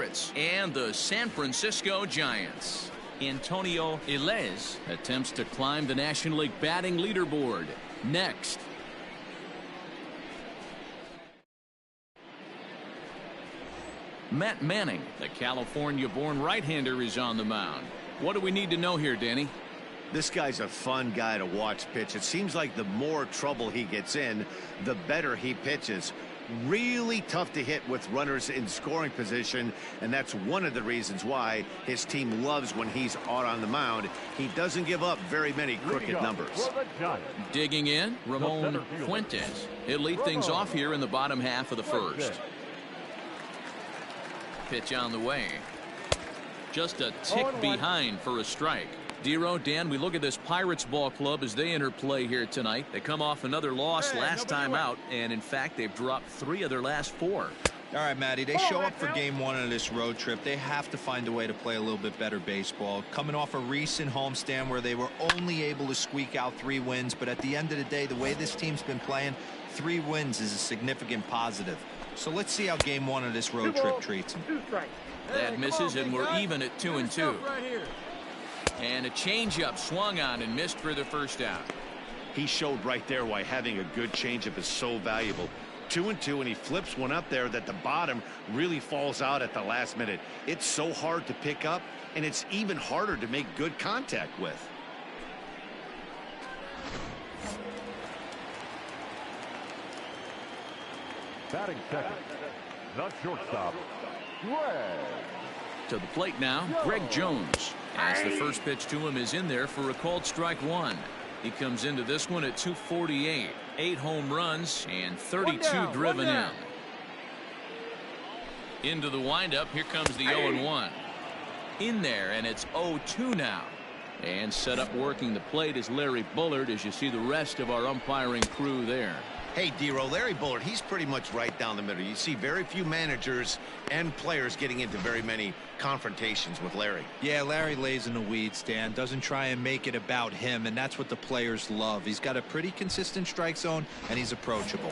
Pirates and the San Francisco Giants. Antonio Ilez attempts to climb the National League batting leaderboard. Next. Matt Manning, the California-born right-hander, is on the mound. What do we need to know here, Danny? This guy's a fun guy to watch pitch. It seems like the more trouble he gets in, the better he pitches. Really tough to hit with runners in scoring position, and that's one of the reasons why his team loves when he's out on the mound. He doesn't give up very many crooked numbers. Digging in, Ramon Fuentes. He'll lead things off here in the bottom half of the first. Pitch on the way. Just a tick behind for a strike. Dero, Dan, we look at this Pirates ball club as they enter play here tonight. They come off another loss last time out, and in fact they've dropped 3 of their last 4. All right, Matty, they show up for game 1 of this road trip. They have to find a way to play a little bit better baseball. Coming off a recent homestand where they were only able to squeak out 3 wins, but at the end of the day, the way this team's been playing, 3 wins is a significant positive. So let's see how game 1 of this road trip treats them. That misses, and we're even at 2-2. And a changeup swung on and missed for the first out. He showed right there why having a good changeup is so valuable. 2-2, and he flips one up there that the bottom really falls out at the last minute. It's so hard to pick up, and it's even harder to make good contact with. Batting second, the shortstop, Greg. To the plate now, Greg Jones. As the first pitch to him is in there for a called strike 1. He comes into this one at 248. 8 home runs and 32 driven in. Into the windup. Here comes the 0-1. In there, and it's 0-2 now. And set up working the plate is Larry Bullard, as you see the rest of our umpiring crew there. Hey, Dero, Larry Bullard, he's pretty much right down the middle. You see very few managers and players getting into very many confrontations with Larry. Yeah, Larry lays in the weeds, Dan. Doesn't try and make it about him, and that's what the players love. He's got a pretty consistent strike zone, and he's approachable.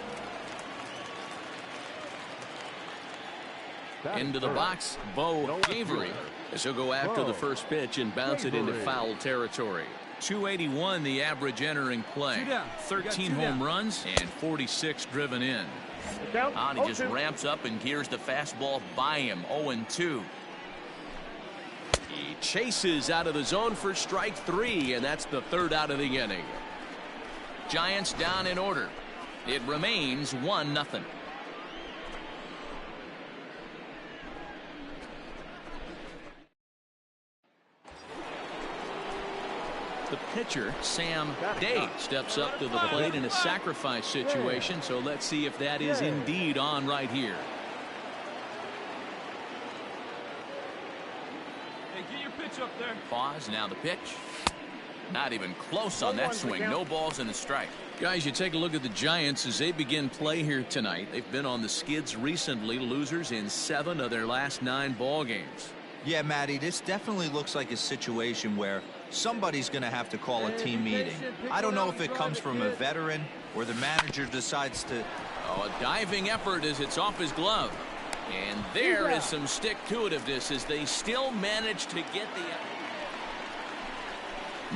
Into the box, Bo Avery, as he'll go after the first pitch and bounce it into foul territory. 281 the average entering play. 13 home runs and 46 driven in. And he just ramps up and gears the fastball by him. 0-2. He chases out of the zone for strike 3, and that's the 3rd out of the inning. Giants down in order. It remains 1-0. The pitcher, Sam Day, steps up to the plate in a sacrifice situation, so let's see if that is indeed on right here. Hey, get your pitch up there. Pause, now the pitch. Not even close on that swing. No balls and a strike. Guys, you take a look at the Giants as they begin play here tonight. They've been on the skids recently, losers in 7 of their last 9 ball games. Yeah, Matty, this definitely looks like a situation where somebody's going to have to call a team meeting. I don't know if it comes from a veteran or the manager decides to. Oh, a diving effort as it's off his glove. And there is some stick-to-itiveness as they still manage to get the.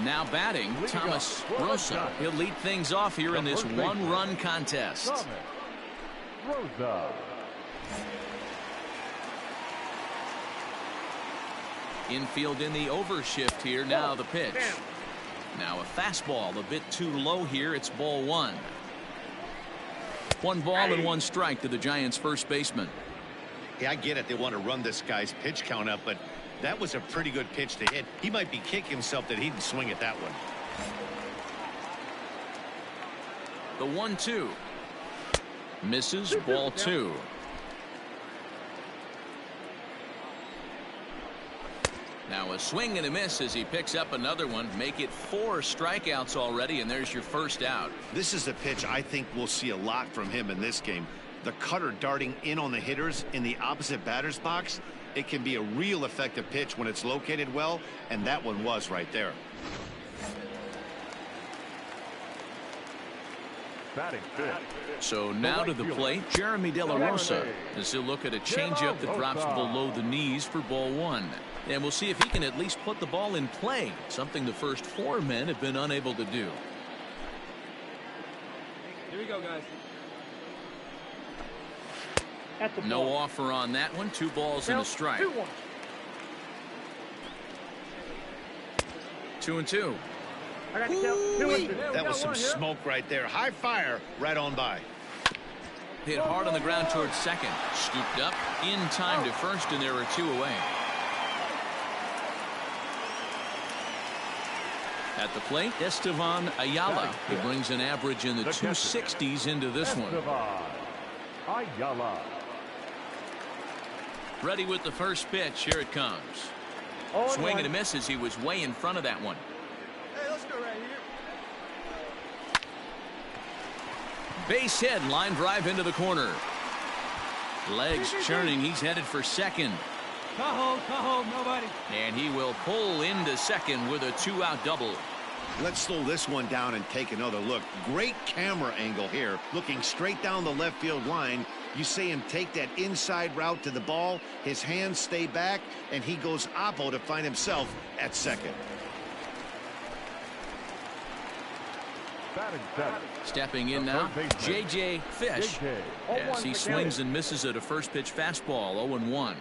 Now batting, Thomas Rosa. He'll lead things off here in this 1-run contest. Rosa. Infield in the overshift here. Now the pitch. Now a fastball a bit too low here. It's ball 1. 1 ball and 1 strike to the Giants first baseman. Yeah, I get it. They want to run this guy's pitch count up, but that was a pretty good pitch to hit. He might be kicking himself that he didn't swing at that one. The 1-2. Misses, ball 2. Now a swing and a miss as he picks up another one. Make it 4 strikeouts already, and there's your first out. This is a pitch I think we'll see a lot from him in this game. The cutter darting in on the hitters in the opposite batter's box. It can be a real effective pitch when it's located well, and that one was right there. Batting fifth. So now to the plate, Jeremy De La Rosa, as he'll look at a changeup that drops below the knees for ball one. And we'll see if he can at least put the ball in play, something the first four men have been unable to do. Here we go, guys. No offer on that one. 2 balls and a strike. 2-2. That was some smoke right there. High fire right on by. Hit hard on the ground towards second. Scooped up in time to first, and there are 2 away. At the plate, Estevan Ayala. He brings an average in the 260s into this one. Ayala. Ready with the first pitch. Here it comes. Swing and a miss as he was way in front of that one. Hey, let's go right here. Base hit, line drive into the corner. Legs churning. He's headed for second. Cajo, nobody. And he will pull into second with a 2-out double. Let's slow this one down and take another look. Great camera angle here, looking straight down the left field line. You see him take that inside route to the ball. His hands stay back, and he goes oppo to find himself at second. Stepping in now, J.J. Fish, as he swings and misses at a first pitch fastball. 0-1.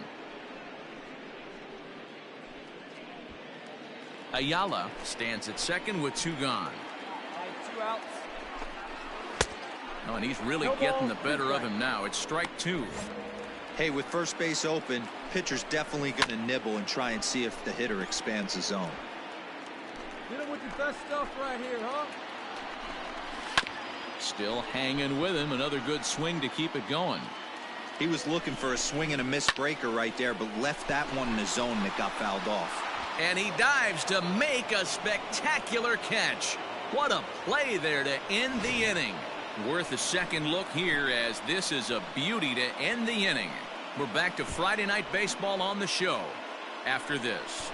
Ayala stands at second with 2 gone. 2 outs. Oh, and he's really getting the better of him now. It's strike 2. Hey, with first base open, pitcher's definitely going to nibble and try and see if the hitter expands the zone. Hit him with your best stuff right here, huh? Still hanging with him. Another good swing to keep it going. He was looking for a swing and a miss breaker right there, but left that one in the zone that got fouled off. And he dives to make a spectacular catch. What a play there to end the inning. Worth a second look here, as this is a beauty to end the inning. We're back to Friday Night Baseball on the show after this.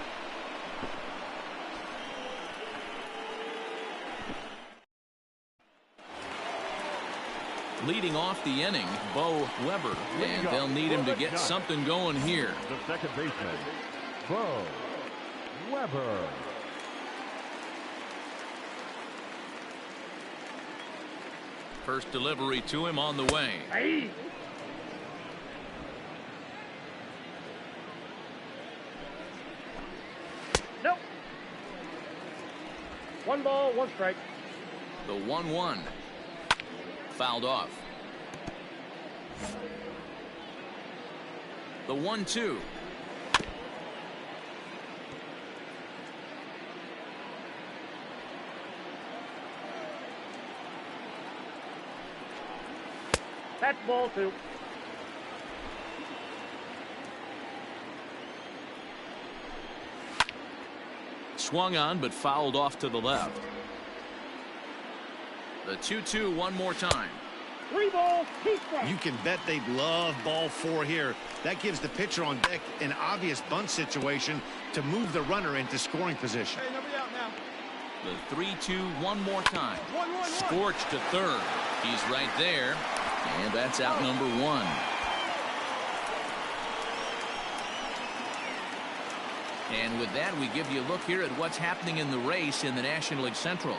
Leading off the inning, Bo Weber, and they'll need him to get something going here. The second baseman, Bo Weber. First delivery to him on the way. Hey. Nope. 1 ball, 1 strike. The 1-1. Fouled off. The 1-2. That's ball 2. Swung on, but fouled off to the left. The 2-2 one more time. 3 balls, 2 strikes. You can bet they'd love ball 4 here. That gives the pitcher on deck an obvious bunt situation to move the runner into scoring position. Hey, nobody out now. The 3-2 one more time. 1-1-1. Scorched to third. He's right there. And that's out number 1. And with that, we give you a look here at what's happening in the race in the National League Central.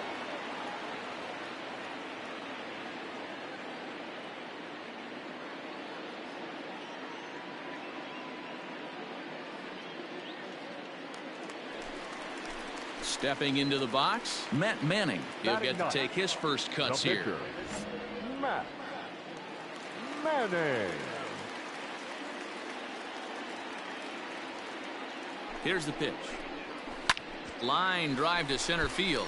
Stepping into the box, Matt Manning. He'll get to take his first cuts here. Matt Manning. Here's the pitch. Line drive to center field.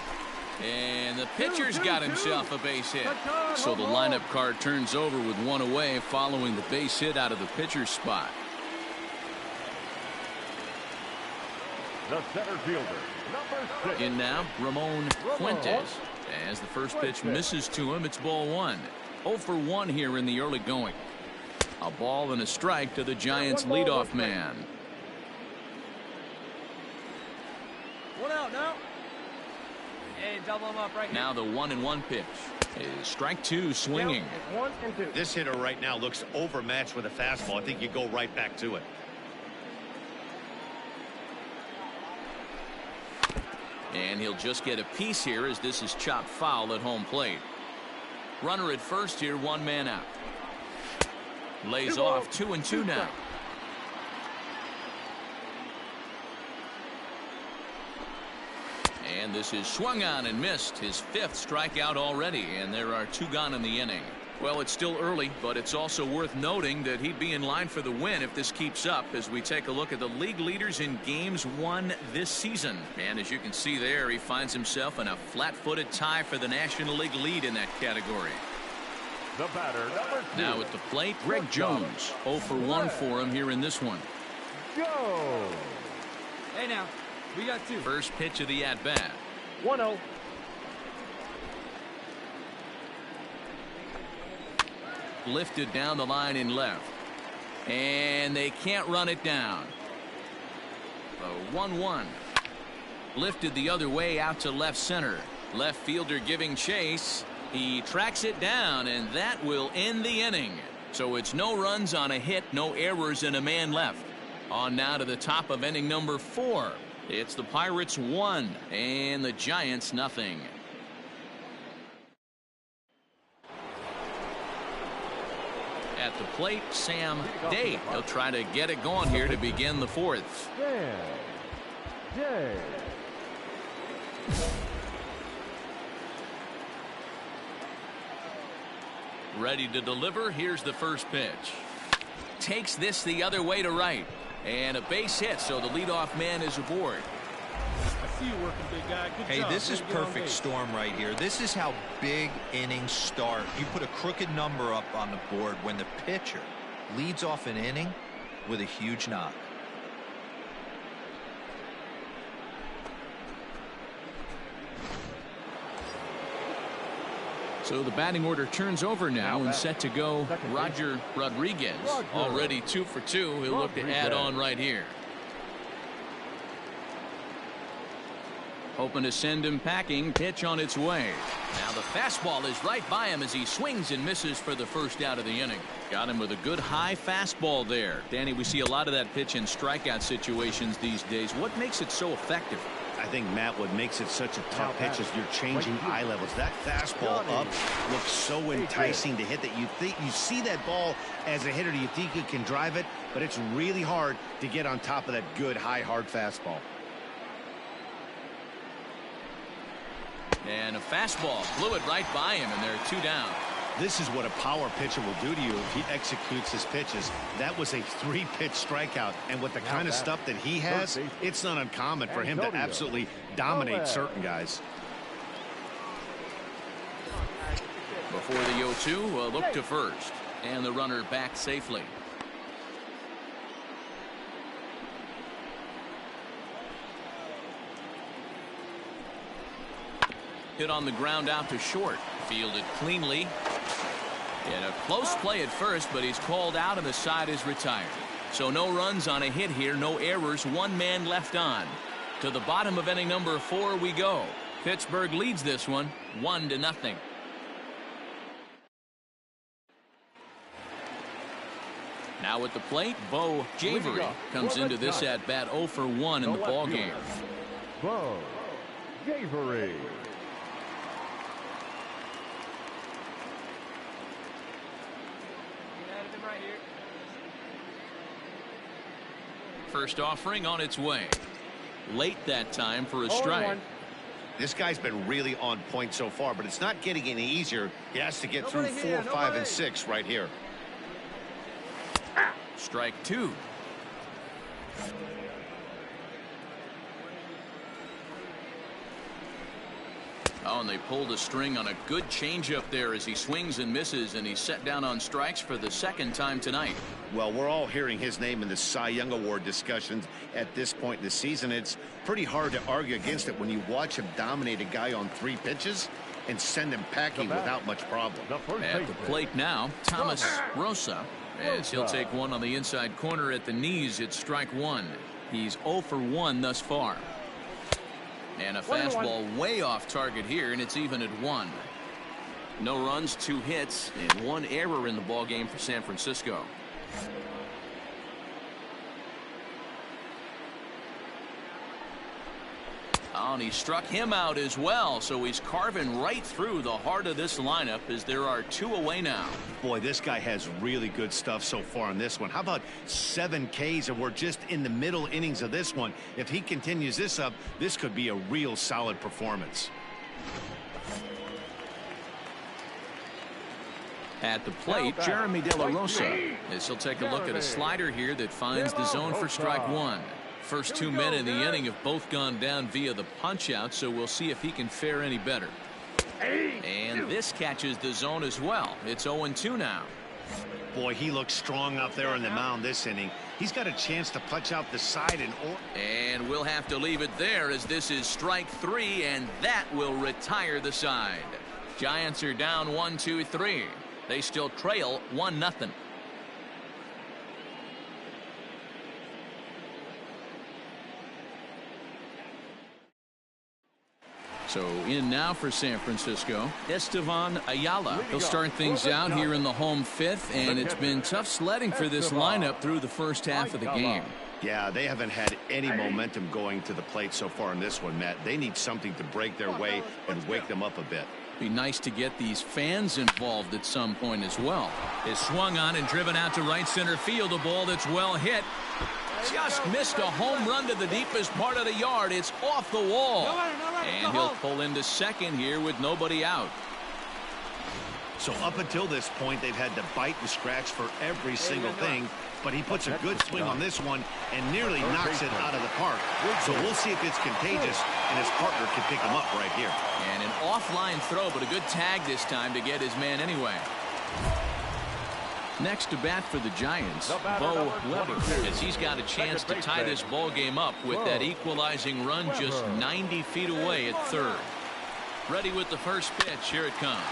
And the pitcher's got himself a base hit. So the lineup card turns over with 1 away following the base hit out of the pitcher's spot. The center fielder, number 6. In now, Ramon Fuentes. As the first pitch misses to him, it's ball 1. 0 for 1 here in the early going. A ball and a strike to the Giants leadoff man. 1 out now. Hey, double him up right now. The 1-1 pitch. Is strike two swinging. 1 and 2. This hitter right now looks overmatched with a fastball. I think you go right back to it. And he'll just get a piece here as this is chopped foul at home plate. Runner at first here, 1 man out. Lays off 2 and 2 now. And this is swung on and missed, his 5th strikeout already, and there are 2 gone in the inning. Well, it's still early, but it's also worth noting that he'd be in line for the win if this keeps up as we take a look at the league leaders in games won this season. And as you can see there, he finds himself in a flat-footed tie for the National League lead in that category. The batter, number 2. Now at the plate, Greg Jones. 0 for 1 for him here in this one. Go. Hey now, we got 2. First pitch of the at-bat. 1-0. Lifted down the line in left. And they can't run it down. 1-1. Lifted the other way out to left center. Left fielder giving chase. He tracks it down, and that will end the inning. So it's no runs on a hit, no errors, and a man left. On now to the top of inning number 4. It's the Pirates 1 and the Giants nothing. At the plate, Sam Day. He'll try to get it going here to begin the 4th. Sam Day. Ready to deliver. Here's the first pitch. Takes this the other way to right. And a base hit, so the leadoff man is aboard. I see you working, big guy. Good Hey, job. this is Way to get on perfect base. storm right here. This is how big innings start. You put a crooked number up on the board when the pitcher leads off an inning with a huge knock. So the batting order turns over now and set to go Roger Rodriguez. Already 2 for 2. He'll look to add on right here. Hoping to send him packing. Pitch on its way. Now the fastball is right by him as he swings and misses for the first out of the inning. Got him with a good high fastball there. Danny, we see a lot of that pitch in strikeout situations these days. What makes it so effective? I think, Matt, what makes it such a tough pitch is you're changing eye levels. That fastball up looks so enticing to hit that you think you see that ball as a hitter. You think you can drive it, but it's really hard to get on top of that good high hard fastball. And a fastball blew it right by him, and there are 2 down. This is what a power pitcher will do to you if he executes his pitches. That was a 3-pitch strikeout, and with the kind of stuff that he has, it's not uncommon for him to absolutely dominate certain guys. Before the 0-2, a look to first, and the runner back safely. Hit on the ground out to short. Fielded cleanly. In a close play at first, but he's called out and the side is retired. So no runs on a hit here, no errors, 1 man left on. To the bottom of inning number 4 we go. Pittsburgh leads this one 1-0. Now at the plate, Bo Javery comes into this at bat 0 for 1 in the ball game. Bo Javery. First offering on its way. Late that time for a strike. This guy's been really on point so far, but it's not getting any easier. He has to get through 4, 5, and 6 right here. Strike 2. Oh, and they pulled a string on a good changeup there as he swings and misses, and he's set down on strikes for the 2nd time tonight. Well, we're all hearing his name in the Cy Young Award discussions at this point in the season. It's pretty hard to argue against it when you watch him dominate a guy on 3 pitches and send him packing without much problem. At the plate now, Thomas Rosa, as he'll take one on the inside corner at the knees. It's strike 1. He's 0 for 1 thus far. And a fastball way off target here, and it's even at 1. No runs, 2 hits, and 1 error in the ball game for San Francisco. Oh, and he struck him out as well, so he's carving right through the heart of this lineup as there are 2 away now. Boy, this guy has really good stuff so far in this one. How about 7 Ks, and we're just in the middle innings of this one. If he continues this up, this could be a real solid performance. At the plate, Jeremy De La Rosa, as he'll take a look at a slider here that finds the zone for strike 1. First 2 men in the inning have both gone down via the punch out, so we'll see if he can fare any better. And this catches the zone as well. It's 0-2 now. Boy, he looks strong out there on the mound this inning. He's got a chance to punch out the side and we'll have to leave it there as this is strike 3, and that will retire the side. Giants are down 1-2-3. They still trail 1-0. So in now for San Francisco, Estevan Ayala. He'll start things out here in the home 5th, and it's been tough sledding for this lineup through the first half of the game. Yeah, they haven't had any momentum going to the plate so far in this one, Matt. They need something to break their way and wake them up a bit. Be nice to get these fans involved at some point as well. Is swung on and driven out to right center field. A ball that's well hit. Just missed a home run to the deepest part of the yard. It's off the wall. And he'll pull into second here with nobody out. So up until this point, they've had to bite and scratch for every single thing. But he puts a good swing on this one and nearly knocks it out of the park. So we'll see if it's contagious, and his partner can pick him up right here. And an offline throw, but a good tag this time to get his man anyway. Next to bat for the Giants, Bo Weber, as he's got a chance to tie this ball game up with that equalizing run just 90 feet away at third. Ready with the first pitch. Here it comes.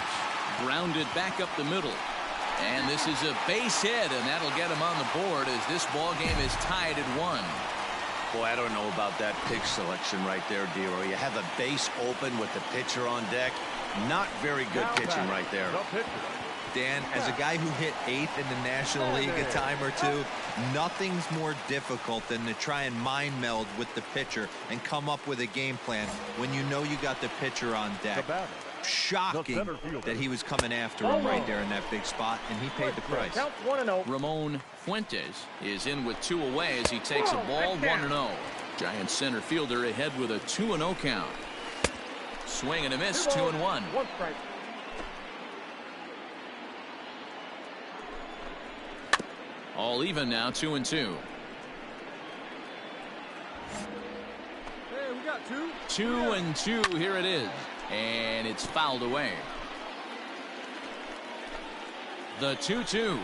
Grounded back up the middle. And this is a base hit, and that'll get him on the board as this ball game is tied at 1. Boy, I don't know about that pitch selection right there, Dero. You have a base open with the pitcher on deck. Not very good pitching right there. Dan, as a guy who hit 8th in the National League a time or two, nothing's more difficult than to try and mind meld with the pitcher and come up with a game plan when you know you got the pitcher on deck. Shocking that he was coming after him right there in that big spot, and he paid the price. Ramon Fuentes is in with 2 away as he takes a ball 1-0. Giants center fielder ahead with a 2-0 count. Swing and a miss, 2-1. All even now, 2-2. Hey, we got 2. 2-2. Here it is. And it's fouled away. The 2-2.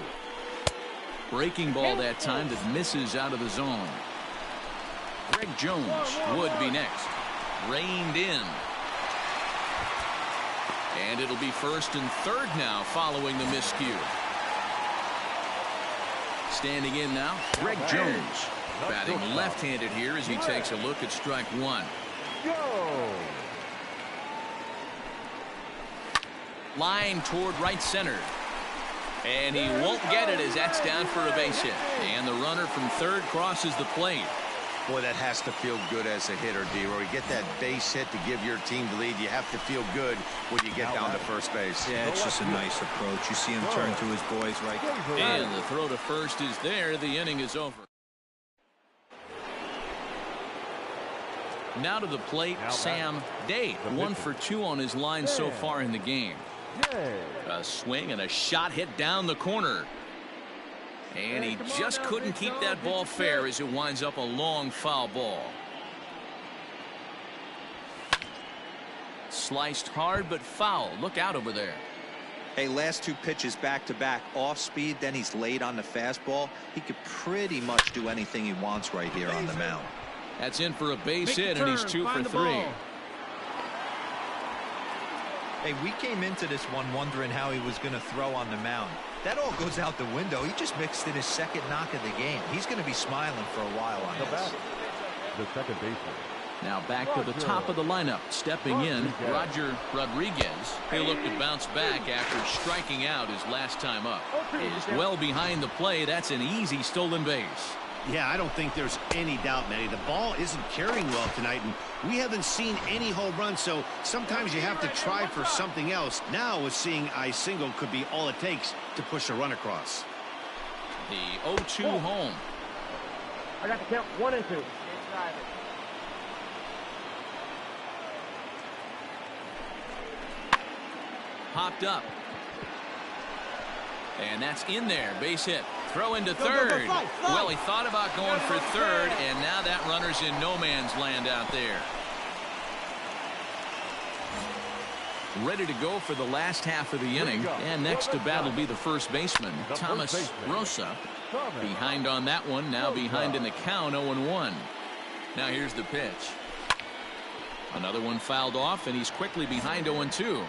Breaking ball that time that misses out of the zone. Greg Jones would be next. Reined in. And it'll be first and third now following the miscue. Standing in now, Greg Jones. Batting left-handed here as he takes a look at strike 1. Line toward right center. And he won't get it as that's down for a base hit. And the runner from third crosses the plate. Boy, that has to feel good as a hitter, D-Roy. You get that base hit to give your team the lead. You have to feel good when you get down to first base. Yeah, it's just a nice approach. You see him turn to his boys right there. And the throw to first is there. The inning is over. Now to the plate, Sam Day. 1 for 2 on his line so far in the game. A swing and a shot hit down the corner. And he just couldn't keep that ball fair as it winds up a long foul ball. Sliced hard but foul. Look out over there. Hey, last 2 pitches back-to-back off speed, then he's late on the fastball. He could pretty much do anything he wants right here on the mound. That's in for a base hit, and he's 2 for 3. Hey, we came into this one wondering how he was going to throw on the mound. That all goes out the window. He just mixed in his second knock of the game. He's going to be smiling for a while on this. The second baseman, Now back to the top of the lineup. Stepping in, Roger Rodriguez. He'll look to bounce back after striking out his last time up. Is well behind the play. That's an easy stolen base. Yeah, I don't think there's any doubt, Manny. The ball isn't carrying well tonight, and we haven't seen any home runs, so sometimes you have to try for something else. Now, with seeing I single could be all it takes to push a run across. The 0-2 home. I got to count 1 and 2. Popped up. And that's in there. Base hit. Throw into third. Well, he thought about going for third, and now that runner's in no man's land out there. Ready to go for the last half of the inning. And next to bat will be the first baseman, Thomas Rosa. Behind on that one. Now behind in the count, 0-1. Now here's the pitch. Another one fouled off, and he's quickly behind 0-2.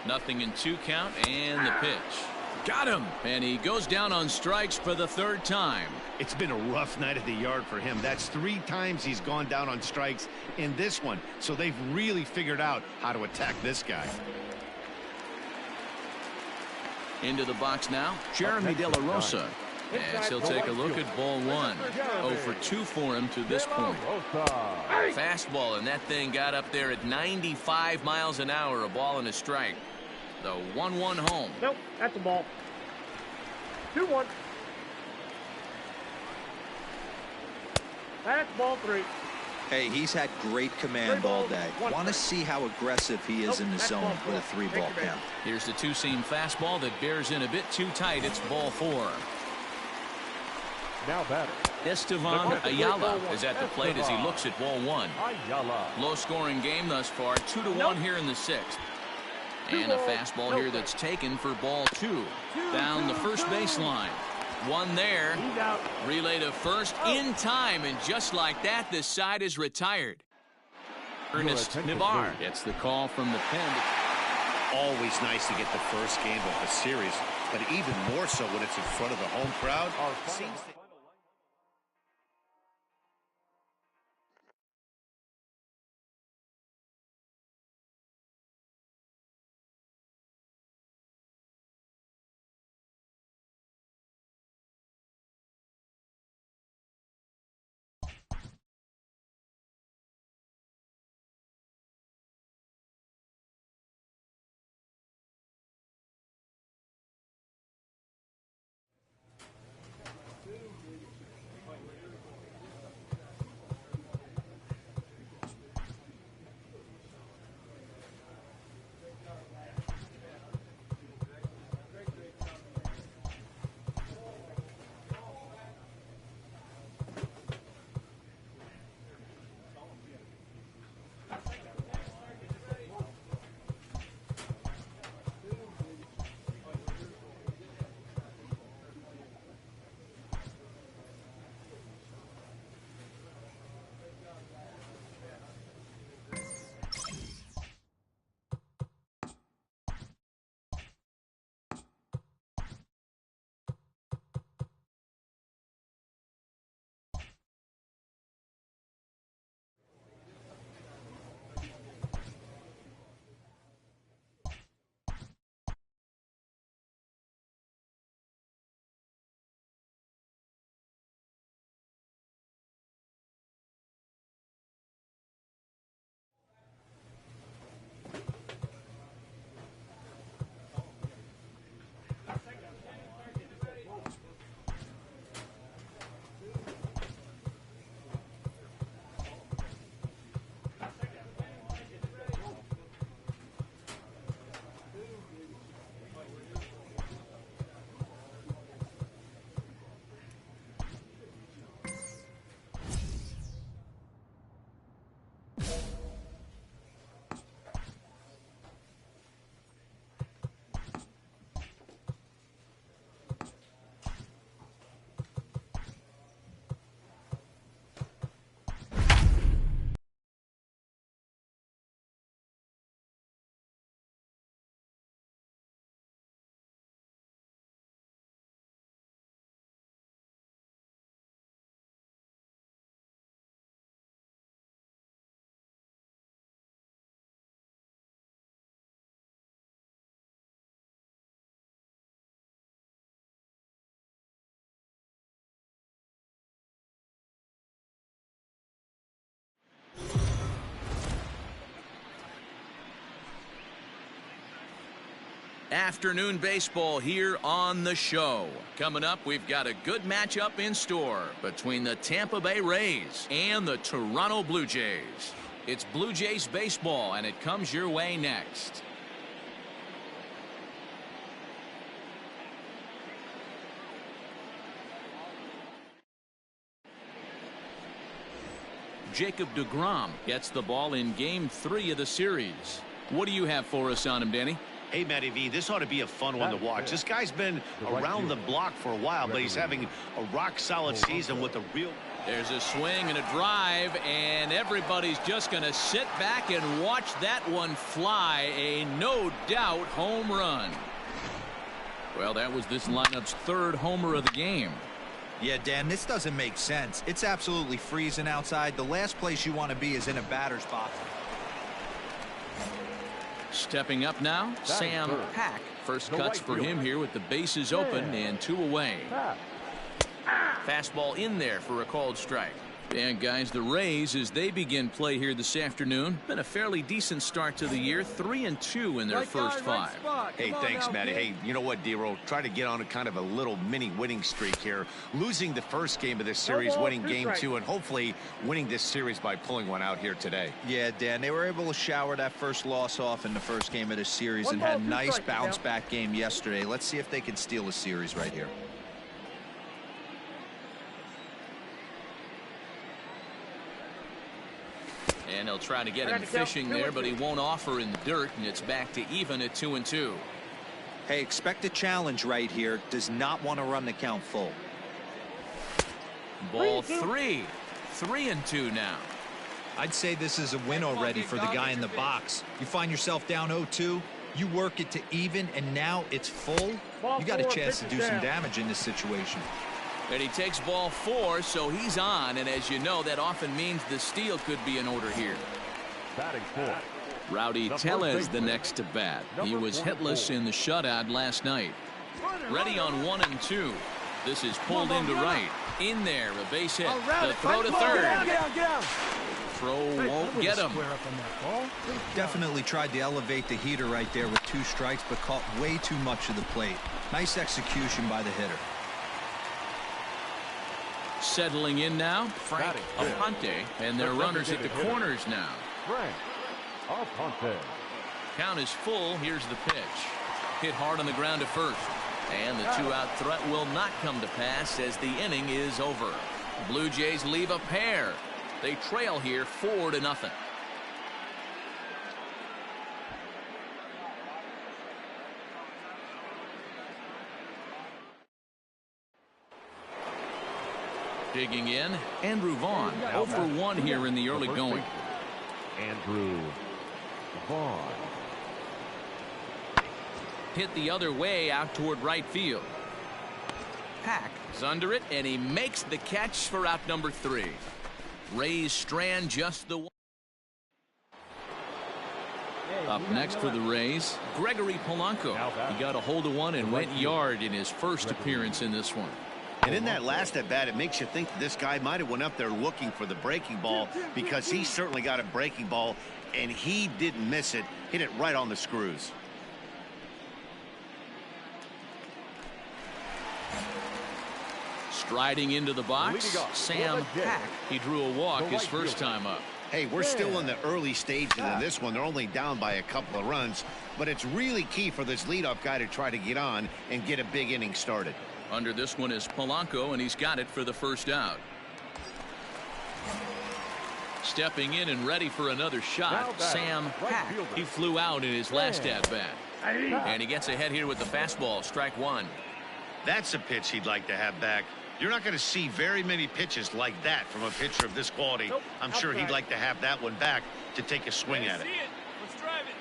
Nothing in 2 count, and the pitch. Got him, and he goes down on strikes for the 3rd time. It's been a rough night at the yard for him. That's 3 times he's gone down on strikes in this one. So they've really figured out how to attack this guy. Into the box now, Jeremy De La Rosa. As he'll take a look at ball 1. 0 for 2 for him to this point. Fastball, and that thing got up there at 95 miles an hour. A ball and a strike. The 1-1 home. Nope, that's a ball. 2-1. That's ball 3. Hey, he's had great command all day. Want to see how aggressive he is in the zone with a 3-ball count. Here's the 2-seam fastball that bears in a bit too tight. It's ball 4. Now batter. Estevan Ayala is at the plate as he looks at ball 1. Low scoring game thus far. 2-1 here in the 6th. And a fastball here that's taken for ball 2. Down the first baseline. One there. Relay to first in time, and just like that, this side is retired. Ernest Nivar gets the call from the pen. Always nice to get the first game of a series, but even more so when it's in front of the home crowd. Afternoon baseball here on the show. Coming up, we've got a good matchup in store between the Tampa Bay Rays and the Toronto Blue Jays. It's Blue Jays baseball, and it comes your way next. Jacob deGrom gets the ball in Game 3 of the series. What do you have for us on him, Danny? Hey, Matty V, this ought to be a fun one to watch. This guy's been around the block for a while, but he's having a rock-solid season with a real... There's a swing and a drive, and everybody's just going to sit back and watch that one fly. A no-doubt home run. Well, that was this lineup's third homer of the game. Yeah, Dan, this doesn't make sense. It's absolutely freezing outside. The last place you want to be is in a batter's box. Stepping up now, Sam Pack. First cuts for him here with the bases open and 2 away. Fastball in there for a called strike. And guys, the Rays, as they begin play here this afternoon, been a fairly decent start to the year, 3-2 in their first 5. Hey, thanks, Matty. Hey, you know what, D-Roll? Try to get on a kind of a little mini winning streak here. Losing the first game of this series, winning game 2, and hopefully winning this series by pulling one out here today. Yeah, Dan, they were able to shower that first loss off in the first game of this series and had a nice bounce-back game yesterday. Let's see if they can steal a series right here. And he'll try to get him fishing there, but he won't offer in the dirt, and it's back to even at 2-2. Hey, expect a challenge right here. Does not want to run the count full. Ball 3. 3-2 now. I'd say this is a win already for the guy in the box. You find yourself down 0-2, you work it to even, and now it's full. You got a chance to do some damage in this situation. And he takes ball 4, so he's on, and as you know, that often means the steal could be in order here. Batting 4. Rowdy Tellez the next to bat. He was hitless in the shutout last night. Ready on 1-2. This is pulled into right. In there, a base hit. The throw to third. Throw won't get him. Definitely tried to elevate the heater right there with 2 strikes, but caught way too much of the plate. Nice execution by the hitter. Settling in now, Frank Aponte, and their runners at the corners now. Frank Aponte. Count is full. Here's the pitch. Hit hard on the ground at first. And the 2-out threat will not come to pass as the inning is over. Blue Jays leave a pair. They trail here 4-0. Digging in, Andrew Vaughn, 0 for 1 here in the early going. Andrew Vaughn. Hit the other way out toward right field. Pack is under it, and he makes the catch for out number 3. Rays strand just the one. Up next for the Rays, Gregory Polanco. He got a hold of one and went yard in his first appearance in this one. And in that last at bat, it makes you think that this guy might have went up there looking for the breaking ball, because he certainly got a breaking ball and he didn't miss it. Hit it right on the screws. Striding into the box, Sam Pack. He drew a walk his first time up. Hey, we're still in the early stages in this one. They're only down by a couple of runs, but it's really key for this leadoff guy to try to get on and get a big inning started. Under this one is Polanco, and he's got it for the first out. Stepping in and ready for another shot, Sam Pack. He flew out in his last at-bat. And he gets ahead here with the fastball, strike 1. That's a pitch he'd like to have back. You're not going to see very many pitches like that from a pitcher of this quality. I'm sure he'd like to have that one back to take a swing at it. Let's drive it.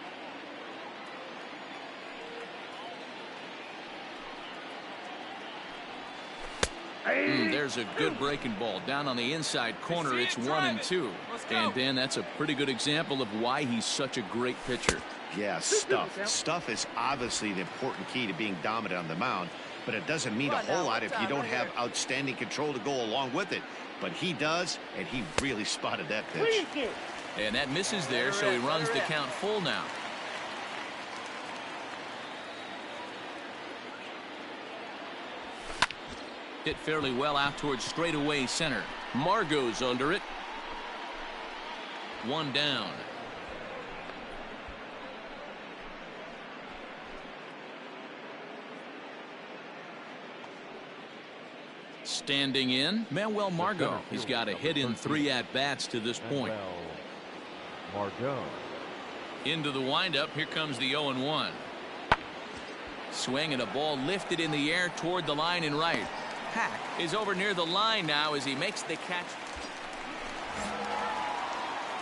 There's a good breaking ball down on the inside corner. It's 1-2. And Dan, that's a pretty good example of why he's such a great pitcher. Yeah, stuff is obviously the important key to being dominant on the mound, but it doesn't mean a whole lot if you don't have outstanding control to go along with it. But he does, and he really spotted that pitch. And that misses there, so he runs the count full now. Hit fairly well out towards straightaway center. Margot's under it. One down. Standing in, Manuel Margot. He's got a hit in 3 at-bats to this point. Margot. Into the windup. Here comes the 0-1. Swing and a ball lifted in the air toward the line and right. Hack is over near the line now as he makes the catch.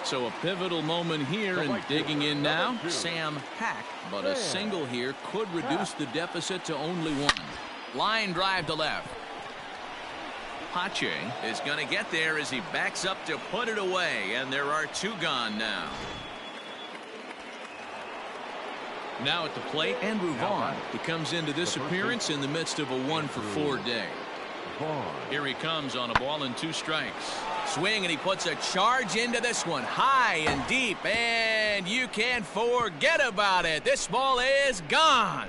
So a pivotal moment here, and digging in now, Sam Hack. But a single here could reduce the deficit to only 1. Line drive to left. Pache is going to get there as he backs up to put it away, and there are 2 gone now. Now at the plate, Andrew Vaughn. He comes into this appearance in the midst of a 1-for-4 day. Here he comes on a ball and 2 strikes. Swing, and he puts a charge into this one, high and deep, and you can't forget about it. This ball is gone.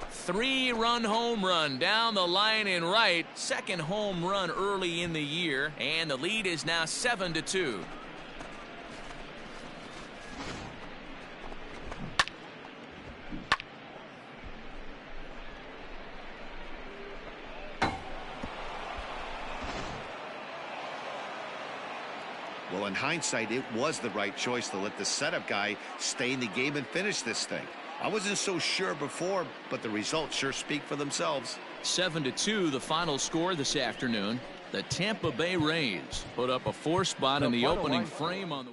Three-run home run down the line and right. Second home run early in the year, and the lead is now 7-2. Well, in hindsight, it was the right choice to let the setup guy stay in the game and finish this thing. I wasn't so sure before, but the results sure speak for themselves. 7-2, the final score this afternoon. The Tampa Bay Rays put up a 4 spot in the opening frame on the